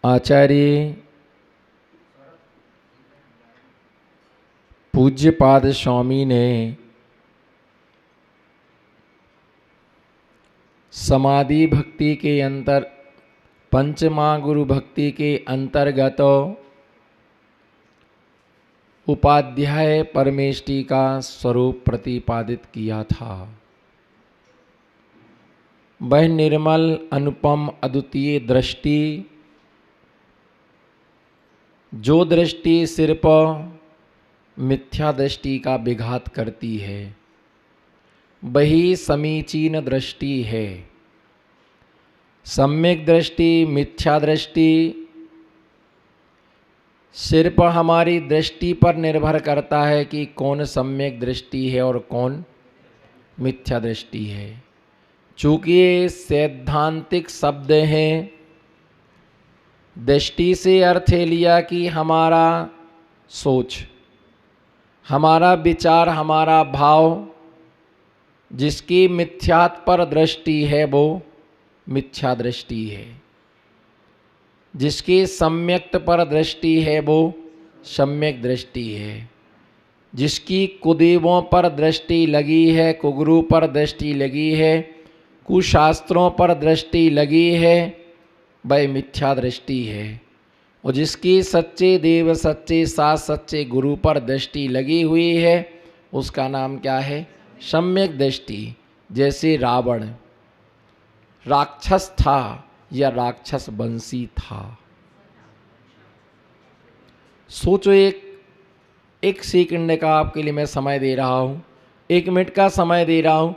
आचार्य पूज्यपाद स्वामी ने समाधि भक्ति के पंचमा गुरु भक्ति के अंतर्गत उपाध्याय परमेष्टि का स्वरूप प्रतिपादित किया था। वह निर्मल अनुपम अद्वितीय दृष्टि, जो दृष्टि सिर्फ मिथ्या दृष्टि का विघात करती है, वही समीचीन दृष्टि है। सम्यक दृष्टि, मिथ्या दृष्टि सिर्फ हमारी दृष्टि पर निर्भर करता है कि कौन सम्यक दृष्टि है और कौन मिथ्या दृष्टि है। चूँकि ये सैद्धांतिक शब्द हैं, दृष्टि से अर्थ लिया कि हमारा सोच, हमारा विचार, हमारा भाव, जिसकी मिथ्यात्व पर दृष्टि है वो मिथ्या दृष्टि है, जिसकी सम्यक्त पर दृष्टि है वो सम्यक दृष्टि है, जिसकी कुदेवों पर दृष्टि लगी है, कुगुरु पर दृष्टि लगी है, कुशास्त्रों पर दृष्टि लगी है, वह मिथ्या दृष्टि है। और जिसकी सच्चे देव, सच्चे सास, सच्चे गुरु पर दृष्टि लगी हुई है, उसका नाम क्या है? सम्यक दृष्टि। जैसे रावण राक्षस था या राक्षस वंशी था। सोचो, एक सेकंड का आपके लिए मैं समय दे रहा हूं, 1 मिनट का समय दे रहा हूं।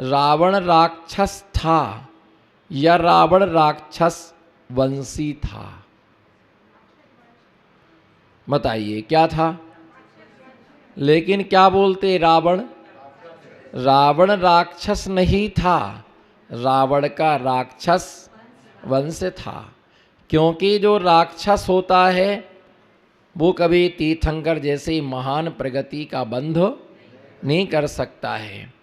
रावण राक्षस था या रावण राक्षस वंशी था? बताइए क्या था? लेकिन क्या बोलते रावण राक्षस नहीं था, रावण का राक्षस वंश था। क्योंकि जो राक्षस होता है वो कभी तीर्थंकर जैसे महान प्रगति का बंध नहीं कर सकता है।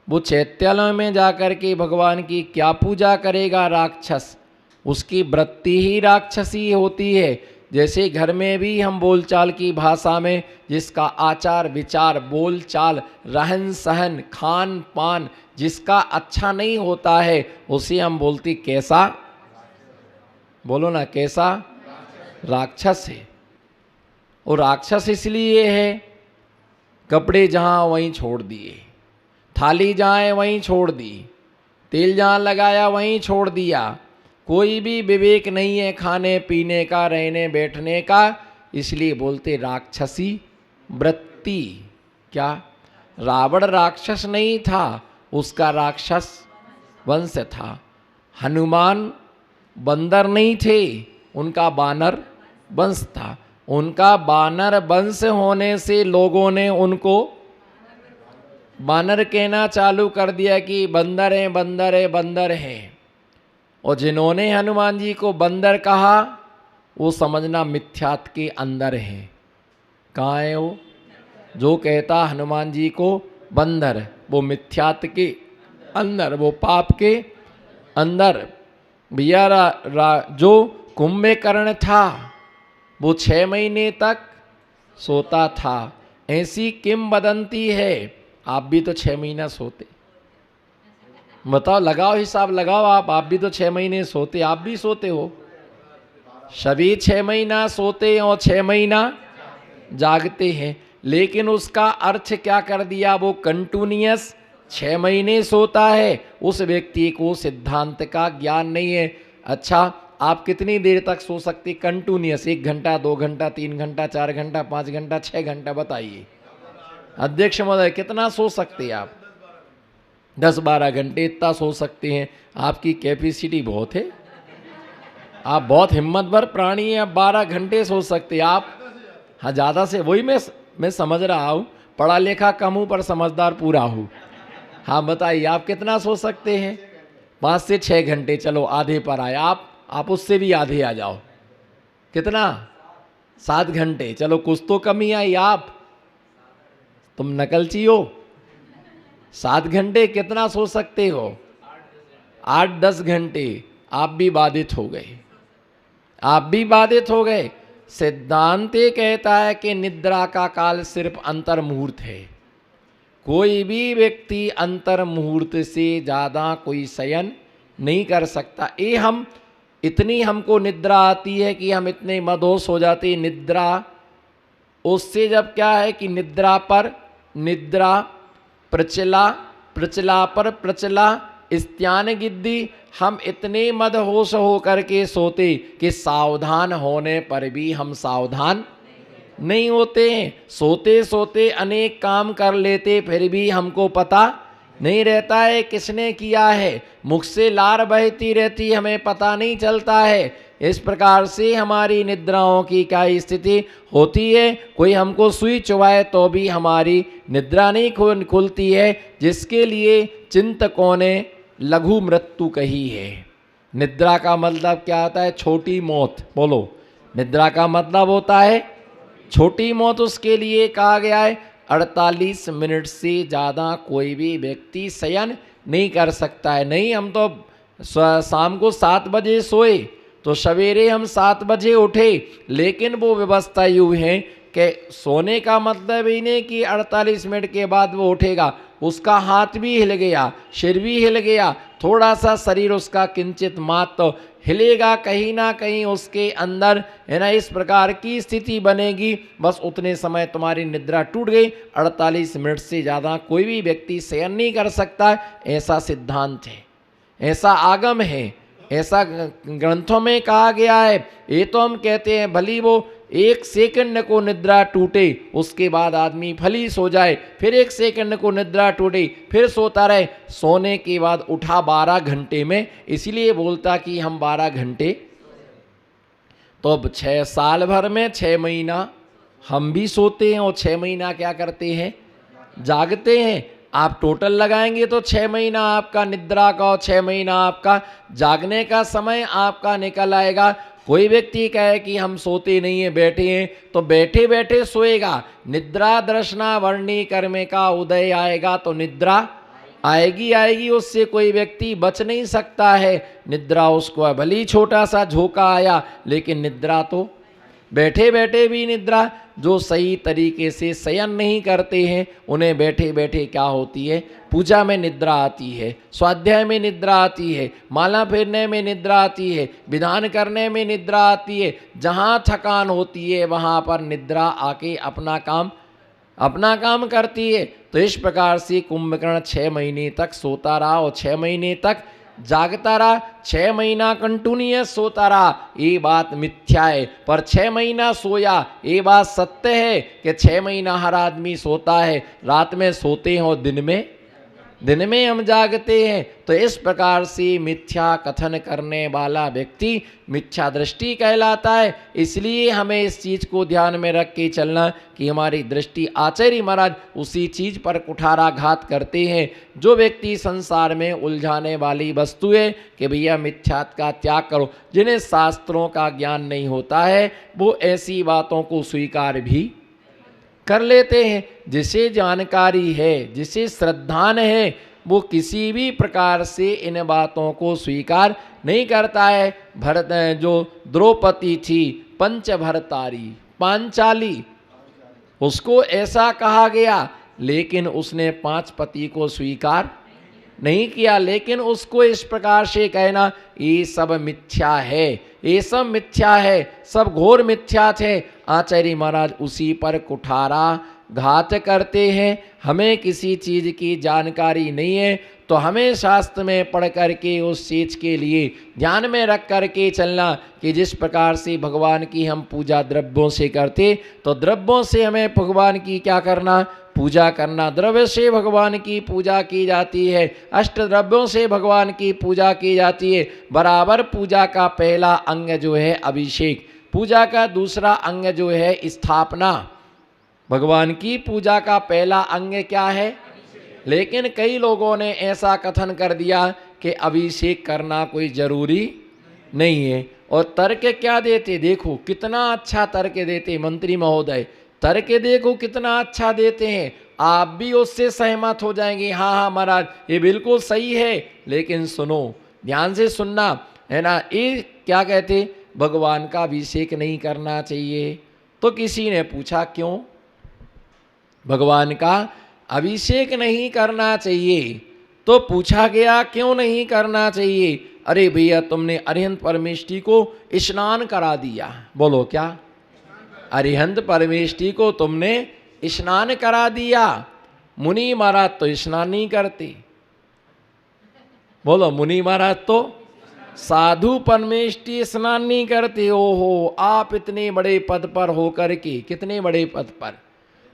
वो चैत्यालय में जाकर के भगवान की क्या पूजा करेगा? राक्षस, उसकी वृत्ति ही राक्षसी होती है। जैसे घर में भी हम बोलचाल की भाषा में जिसका आचार विचार, बोलचाल, रहन सहन, खान पान जिसका अच्छा नहीं होता है, उसे हम बोलते कैसा? बोलो ना, कैसा? राक्षस है। और राक्षस इसलिए है, कपड़े जहाँ वहीं छोड़ दिए, थाली जहाँ वहीं छोड़ दी, तेल जहाँ लगाया वहीं छोड़ दिया, कोई भी विवेक नहीं है खाने पीने का, रहने बैठने का। इसलिए बोलते राक्षसी वृत्ति। क्या? रावण राक्षस नहीं था, उसका राक्षस वंश था। हनुमान बंदर नहीं थे, उनका बानर वंश था। उनका बानर वंश होने से लोगों ने उनको बानर कहना चालू कर दिया कि बंदर है, बंदर है, बंदर है। और जिन्होंने हनुमान जी को बंदर कहा, वो समझना मिथ्यात्व के अंदर है। कहाँ है वो? जो कहता हनुमान जी को बंदर, वो मिथ्यात्व के अंदर, वो पाप के अंदर। भैया जो कुंभकर्ण था वो 6 महीने तक सोता था। ऐसी किंवदंती है। आप भी तो 6 महीना सोते। बताओ, लगाओ हिसाब लगाओ। आप भी तो 6 महीने सोते, आप भी सोते हो। सभी 6 महीना सोते हैं और 6 महीना जागते हैं। लेकिन उसका अर्थ क्या कर दिया? वो कंटिन्यूअस 6 महीने सोता है। उस व्यक्ति को सिद्धांत का ज्ञान नहीं है। अच्छा, आप कितनी देर तक सो सकते? कंटिन्यूअस 1 घंटा, 2 घंटा, 3 घंटा, 4 घंटा, 5 घंटा, 6 घंटा? बताइए अध्यक्ष महोदय, कितना सो सकते हैं आप? 10-12 घंटे इतना सो सकते हैं। आपकी कैपेसिटी बहुत है, आप बहुत हिम्मतवर प्राणी हैं। आप 12 घंटे सो सकते हैं आप। हाँ, ज़्यादा से वही मैं समझ रहा हूँ, पढ़ा लिखा कम हूँ पर समझदार पूरा हूँ। हाँ बताइए, आप कितना सो सकते हैं? 5 से 6 घंटे। चलो आधे पर आए आप उससे भी आधे आ जाओ। कितना? 7 घंटे। चलो कुछ तो कमी आई। आप तुम नकलची हो। 7 घंटे कितना सो सकते हो? 8-10 घंटे। आप भी बाधित हो गए। आप भी बाधित हो गए। सिद्धांत ये कहता है कि निद्रा का काल सिर्फ अंतर मुहूर्त है। कोई भी व्यक्ति अंतर मुहूर्त से ज़्यादा कोई शयन नहीं कर सकता। ये हम इतनी हमको निद्रा आती है कि हम इतने मदहोश हो जाते हैं। निद्रा उससे जब क्या है कि निद्रा पर निद्रा, प्रचला, प्रचला पर प्रचला, स्त्यान गिद्धि, हम इतने मदहोश हो करके सोते कि सावधान होने पर भी हम सावधान नहीं होते हैं। सोते सोते अनेक काम कर लेते फिर भी हमको पता नहीं रहता है किसने किया है। मुख से लार बहती रहती हमें पता नहीं चलता है। इस प्रकार से हमारी निद्राओं की क्या स्थिति होती है। कोई हमको सुई चुभाए तो भी हमारी निद्रा नहीं खुलती है, जिसके लिए चिंतकों ने लघु मृत्यु कही है। निद्रा का मतलब क्या होता है? छोटी मौत। बोलो, निद्रा का मतलब होता है छोटी मौत। उसके लिए कहा गया है 48 मिनट से ज़्यादा कोई भी व्यक्ति शयन नहीं कर सकता है। नहीं, हम तो शाम को 7 बजे सोए तो सवेरे हम 7 बजे उठे, लेकिन वो व्यवस्था यूँ है कि सोने का मतलब ही नहीं कि 48 मिनट के बाद वो उठेगा। उसका हाथ भी हिल गया, सिर भी हिल गया, थोड़ा सा शरीर उसका किंचित मात्र हिलेगा, कहीं ना कहीं उसके अंदर है ना इस प्रकार की स्थिति बनेगी, बस उतने समय तुम्हारी निद्रा टूट गई। 48 मिनट से ज़्यादा कोई भी व्यक्ति शयन नहीं कर सकता, ऐसा सिद्धांत है, ऐसा आगम है, ऐसा ग्रंथों में कहा गया है। ये तो हम कहते हैं भली वो 1 सेकंड को निद्रा टूटे उसके बाद आदमी भली सो जाए, फिर 1 सेकंड को निद्रा टूटे फिर सोता रहे, सोने के बाद उठा 12 घंटे में, इसलिए बोलता कि हम 12 घंटे। तो अब 6 साल भर में 6 महीना हम भी सोते हैं और 6 महीना क्या करते हैं? जागते हैं। आप टोटल लगाएंगे तो 6 महीना आपका निद्रा का और 6 महीना आपका जागने का समय आपका निकल आएगा। कोई व्यक्ति कहे कि हम सोते नहीं हैं, बैठे हैं, तो बैठे बैठे सोएगा। निद्रा दर्शना वर्णी कर्म का उदय आएगा तो निद्रा आएगी आएगी, उससे कोई व्यक्ति बच नहीं सकता है। निद्रा उसको भली छोटा सा झोंका आया, लेकिन निद्रा तो बैठे बैठे भी निद्रा। जो सही तरीके से शयन नहीं करते हैं उन्हें बैठे बैठे क्या होती है? पूजा में निद्रा आती है, स्वाध्याय में निद्रा आती है, माला फेरने में निद्रा आती है, विधान करने में निद्रा आती है। जहाँ थकान होती है वहाँ पर निद्रा आके अपना काम करती है। तो इस प्रकार से कुंभकर्ण 6 महीने तक सोता रहा और 6 महीने तक जागता रहा, 6 महीना कंटिन्यूअस सोता रहा। ये बात मिथ्या है, पर 6 महीना सोया ये बात सत्य है कि 6 महीना हर आदमी सोता है। रात में सोते हैं और दिन में हम जागते हैं। तो इस प्रकार से मिथ्या कथन करने वाला व्यक्ति मिथ्या दृष्टि कहलाता है। इसलिए हमें इस चीज़ को ध्यान में रख के चलना कि हमारी दृष्टि, आचार्य महाराज उसी चीज़ पर कुठाराघात करते हैं जो व्यक्ति संसार में उलझाने वाली वस्तु है कि भैया मिथ्यात का त्याग करो। जिन्हें शास्त्रों का ज्ञान नहीं होता है वो ऐसी बातों को स्वीकार भी कर लेते हैं। जिसे जानकारी है, जिसे श्रद्धान है, वो किसी भी प्रकार से इन बातों को स्वीकार नहीं करता है। भरत जो द्रौपदी थी पंचभरतारी पांचाली, उसको ऐसा कहा गया, लेकिन उसने 5 पति को स्वीकार नहीं किया। लेकिन उसको इस प्रकार से कहना ये सब मिथ्या है, ये सब मिथ्या है, सब घोर मिथ्या थे। आचार्य महाराज उसी पर कुठारा घात करते हैं। हमें किसी चीज़ की जानकारी नहीं है तो हमें शास्त्र में पढ़ करके उस चीज़ के लिए ध्यान में रख करके चलना कि जिस प्रकार से भगवान की हम पूजा द्रव्यों से करते, तो द्रव्यों से हमें भगवान की क्या करना? पूजा करना। द्रव्य से भगवान की पूजा की जाती है, अष्ट द्रव्यों से भगवान की पूजा की जाती है। बराबर पूजा का पहला अंग जो है अभिषेक, पूजा का दूसरा अंग जो है स्थापना। भगवान की पूजा का पहला अंग क्या है? लेकिन कई लोगों ने ऐसा कथन कर दिया कि अभिषेक करना कोई जरूरी नहीं है। और तर्क क्या देते, देखो कितना अच्छा तर्क देते मंत्री महोदय, तर्क देखो कितना अच्छा देते हैं। आप भी उससे सहमत हो जाएंगे, हाँ हाँ महाराज ये बिल्कुल सही है। लेकिन सुनो, ध्यान से सुनना है ना। ये क्या कहते, भगवान का अभिषेक नहीं करना चाहिए। तो किसी ने पूछा क्यों भगवान का अभिषेक नहीं करना चाहिए? तो पूछा गया क्यों नहीं करना चाहिए? अरे भैया तुमने अरिहंत परमेष्ठी को स्नान करा दिया। बोलो क्या? अरिहंत परमेष्ठी को तुमने स्नान करा दिया। मुनि महाराज तो स्नान नहीं करते। बोलो मुनि महाराज तो साधु परमेष्ठी स्नान नहीं करते। ओहो, आप इतने बड़े पद पर होकर के, कितने बड़े पद पर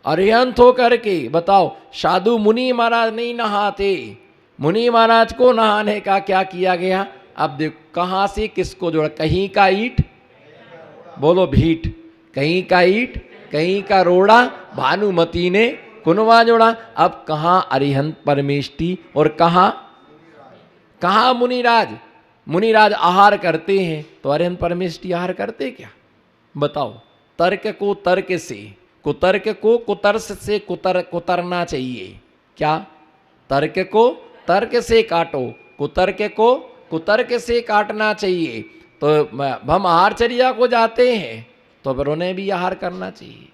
अरिहंत होकर के बताओ, साधु मुनि महाराज नहीं नहाते। मुनि महाराज को नहाने का क्या किया गया? अब देखो कहां से किसको जोड़ा? कहीं का ईट, बोलो भीट, कहीं का ईट कहीं का रोड़ा, भानुमती ने कुनवा जोड़ा। अब कहां अरिहंत परमेष्ठी और कहां मुनिराज? मुनिराज आहार करते हैं तो अरिहंत परमेष्ठी आहार करते क्या? बताओ। तर्क को तर्क से, कुतर्क को कुतर्क से कुतरना चाहिए। क्या? तर्क को तर्क से काटो, कुतर्क को कुतर्क से काटना चाहिए। तो हम आहारचर्या को जाते हैं तो फिर उन्हें भी आहार करना चाहिए।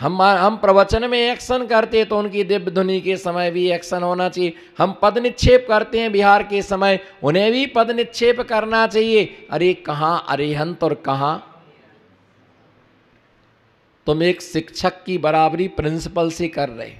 हम प्रवचन में एक्शन करते तो उनकी दिव्य ध्वनि के समय भी एक्शन होना चाहिए। हम पद निक्षेप करते हैं बिहार के समय, उन्हें भी पद निक्षेप करना चाहिए। अरे कहां अरिहंत और कहां? तुम एक शिक्षक की बराबरी प्रिंसिपल से कर रहे।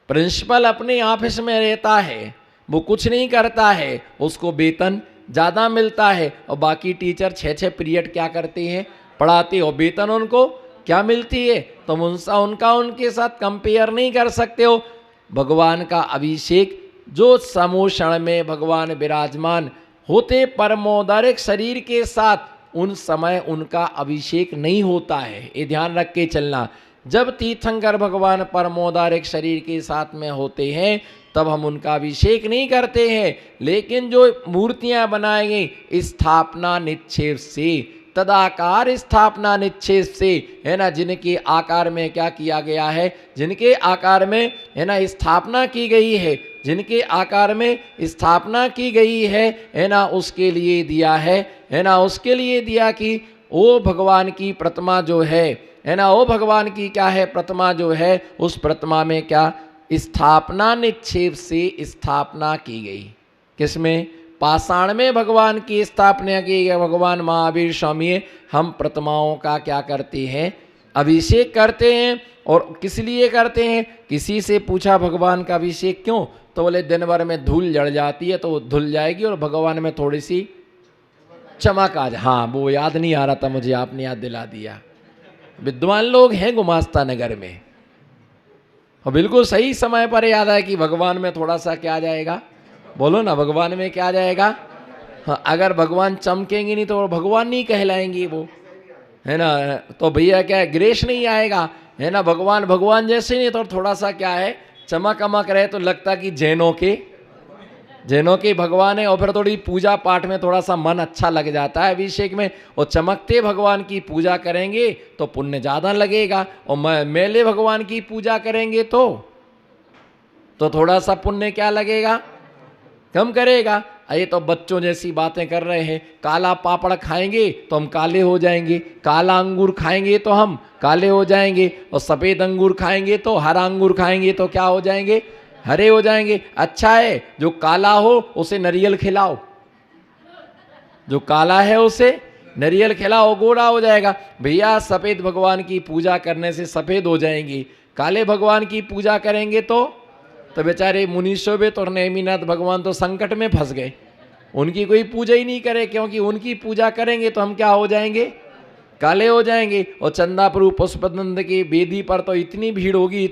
प्रिंसिपल अपने ऑफिस में रहता है, वो कुछ नहीं करता है, उसको वेतन ज़्यादा मिलता है, और बाकी टीचर 6-6 पीरियड क्या करते हैं? पढ़ाते, और वेतन उनको क्या मिलती है? तुम उनका उनके साथ कंपेयर नहीं कर सकते हो। भगवान का अभिषेक जो समोषण में भगवान विराजमान होते परमोदरिक शरीर के साथ, उन समय उनका अभिषेक नहीं होता है। ये ध्यान रख के चलना। जब तीर्थंकर भगवान परमोदारिक शरीर के साथ में होते हैं तब हम उनका अभिषेक नहीं करते हैं। लेकिन जो मूर्तियां बनाई गई स्थापना निक्षेप से, तदाकार स्थापना निक्षेप से, है ना, जिनके आकार में क्या किया गया है, जिनके आकार में है ना स्थापना की गई है, जिनके आकार में स्थापना की गई है ना, उसके लिए दिया है ना, उसके लिए दिया कि वो भगवान की प्रतिमा जो है ना, वो भगवान की क्या है प्रतिमा जो है, उस प्रतिमा में क्या स्थापना निक्षेप से स्थापना की गई। किसमें? पाषाण में भगवान की स्थापना की गई। भगवान महावीर स्वामी हम प्रतिमाओं का क्या करते हैं? अभिषेक करते हैं। और किस लिए करते हैं? किसी से पूछा भगवान का अभिषेक क्यों? तो बोले दिन भर में धूल जड़ जाती है तो वो धुल जाएगी और भगवान में थोड़ी सी चमक आ जाए। हाँ, वो याद नहीं आ रहा था मुझे, आपने याद दिला दिया। विद्वान लोग हैं गुमास्ता नगर में, और बिल्कुल सही समय पर याद आया कि भगवान में थोड़ा सा क्या आ जाएगा? बोलो ना, भगवान में क्या आ जाएगा? हाँ, अगर भगवान चमकेंगे नहीं तो भगवान नहीं कहलाएंगे वो, है ना। तो भैया क्या है, ग्रेस नहीं आएगा, है ना। भगवान जैसे नहीं, तो थोड़ा सा क्या है चमक अमक रहे तो लगता कि जैनों के भगवान है। और फिर थोड़ी पूजा पाठ में थोड़ा सा मन अच्छा लग जाता है अभिषेक में। और चमकते भगवान की पूजा करेंगे तो पुण्य ज़्यादा लगेगा, और मेले भगवान की पूजा करेंगे तो थोड़ा सा पुण्य क्या लगेगा? कम करेगा। ये तो बच्चों जैसी बातें कर रहे हैं। काला पापड़ खाएंगे तो हम काले हो जाएंगे, काला अंगूर खाएंगे तो हम काले हो जाएंगे, और सफ़ेद अंगूर खाएंगे तो, हरा अंगूर खाएंगे तो क्या हो जाएंगे? हरे हो जाएंगे। अच्छा है जो काला हो उसे नारियल खिलाओ, जो काला है उसे नारियल खिलाओ, गोरा हो जाएगा। भैया सफ़ेद भगवान की पूजा करने से सफ़ेद हो जाएंगे, काले भगवान की पूजा करेंगे तो बेचारे मुनीशोभित और नेमिनाथ भगवान तो संकट में फंस गए। उनकी कोई पूजा ही नहीं करे, क्योंकि उनकी पूजा करेंगे तो हम क्या हो जाएंगे? काले हो जाएंगे। और चंदाप्रभु पुष्पनंद की वेदी पर तो इतनी भीड़ होगी,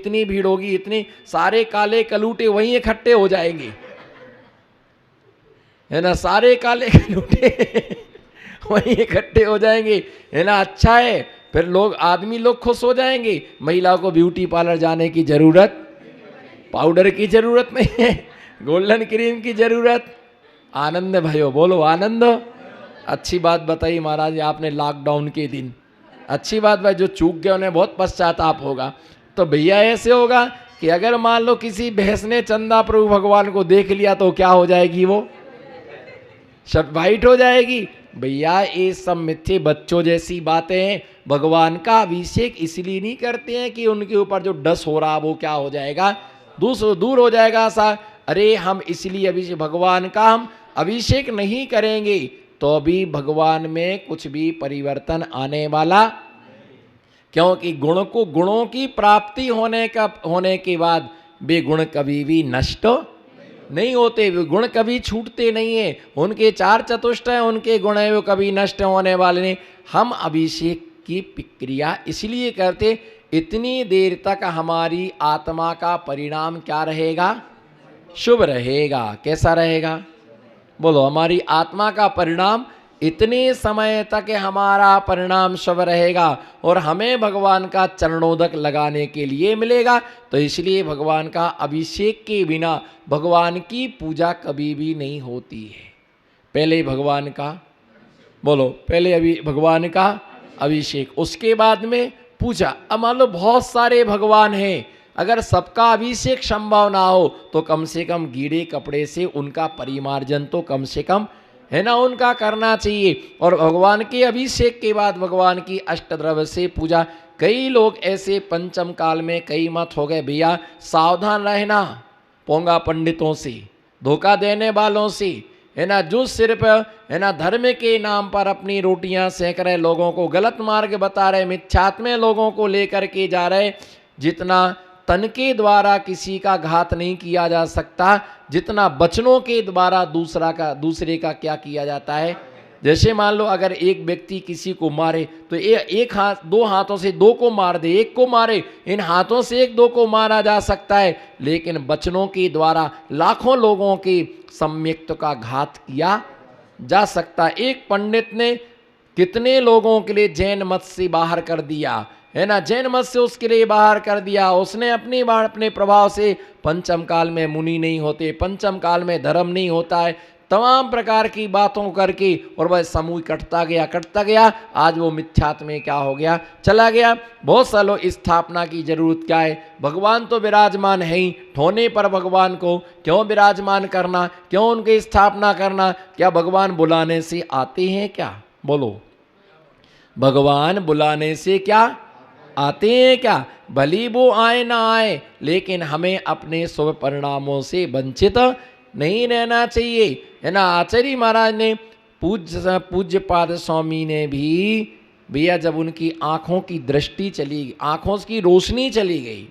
इतनी सारे काले कलूटे वहीं इकट्ठे हो जाएंगे, है ना, सारे काले कलूटे वहीं इकट्ठे हो जाएंगे, है ना। अच्छा है, फिर आदमी लोग खुश हो जाएंगे। महिला को ब्यूटी पार्लर जाने की जरूरत, पाउडर की जरूरत नहीं है, गोल्डन क्रीम की जरूरत। आनंद भयो, बोलो आनंद। अच्छी बात बताई महाराज आपने लॉकडाउन के दिन, अच्छी बात भाई। जो चूक गए उन्हें बहुत पश्चाताप होगा। तो भैया ऐसे होगा कि अगर मान लो किसी भैंस ने चंदा प्रभु भगवान को देख लिया तो क्या हो जाएगी? वो सब वाइट हो जाएगी। भैया ये सब मिथ्ये बच्चों जैसी बातें हैं। भगवान का अभिषेक इसलिए नहीं करते हैं कि उनके ऊपर जो डस हो रहा वो क्या हो जाएगा, दूर हो जाएगा सा। अरे हम इसलिए अभिषेक, भगवान का हम अभिषेक नहीं करेंगे तो भी भगवान में कुछ भी परिवर्तन आने वाला, क्योंकि गुण को, गुणों की प्राप्ति होने के बाद वे गुण कभी भी नष्ट नहीं होते, वे गुण कभी छूटते नहीं है। उनके चार चतुष्ट हैं, उनके गुण हैं, वो कभी नष्ट होने वाले नहीं। हम अभिषेक की प्रक्रिया इसलिए करते, इतनी देर तक हमारी आत्मा का परिणाम क्या रहेगा, शुभ रहेगा। कैसा रहेगा बोलो, हमारी आत्मा का परिणाम इतने समय तक हमारा परिणाम शुभ रहेगा और हमें भगवान का चरणोदक लगाने के लिए मिलेगा। तो इसलिए भगवान का अभिषेक के बिना भगवान की पूजा कभी भी नहीं होती है। पहले भगवान का बोलो, पहले अभी भगवान का अभिषेक, उसके बाद में पूजा। अब मान लो बहुत सारे भगवान हैं, अगर सबका अभिषेक संभव ना हो तो कम से कम गीले कपड़े से उनका परिमार्जन तो कम से कम है ना उनका करना चाहिए। और भगवान के अभिषेक के बाद भगवान की अष्टद्रव्य से पूजा। कई लोग ऐसे पंचम काल में कई मत हो गए, भैया सावधान रहना पोंगा पंडितों से, धोखा देने वालों से, है ना, जो सिर्फ है ना धर्म के नाम पर अपनी रोटियां सेक रहे, लोगों को गलत मार्ग बता रहे, मिथ्यात्म लोगों को लेकर के जा रहे। जितना तन के द्वारा किसी का घात नहीं किया जा सकता, जितना वचनों के द्वारा दूसरे का क्या किया जाता है। जैसे मान लो अगर एक व्यक्ति किसी को मारे तो एक हाथ, दो हाथों से दो को मार दे, एक को मारे, इन हाथों से एक दो को मारा जा सकता है, लेकिन वचनों के द्वारा लाखों लोगों के सम्यक्त का घात किया जा सकता है। एक पंडित ने कितने लोगों के लिए जैन मत से बाहर कर दिया, है ना, जैन मत से उसके लिए बाहर कर दिया। उसने अपने प्रभाव से, पंचम काल में मुनि नहीं होते, पंचम काल में धर्म नहीं होता है, तमाम प्रकार की बातों करके, और वह समूह कटता गया। आज वो मिथ्यात्व में क्या हो गया, चला गया। बहुत सालों स्थापना की जरूरत क्या है, भगवान तो विराजमान है ही, होने पर भगवान को क्यों विराजमान करना, क्यों उनकी स्थापना करना। क्या भगवान बुलाने से आते हैं क्या, बोलो, भगवान बुलाने से क्या आते हैं क्या। भली वो आए ना आए, लेकिन हमें अपने शुभ परिणामों से वंचित नहीं रहना चाहिए, है ना। आचार्य महाराज ने, पूज्य पाद स्वामी ने भी भैया जब उनकी आंखों की दृष्टि चली, आंखों की रोशनी चली गई,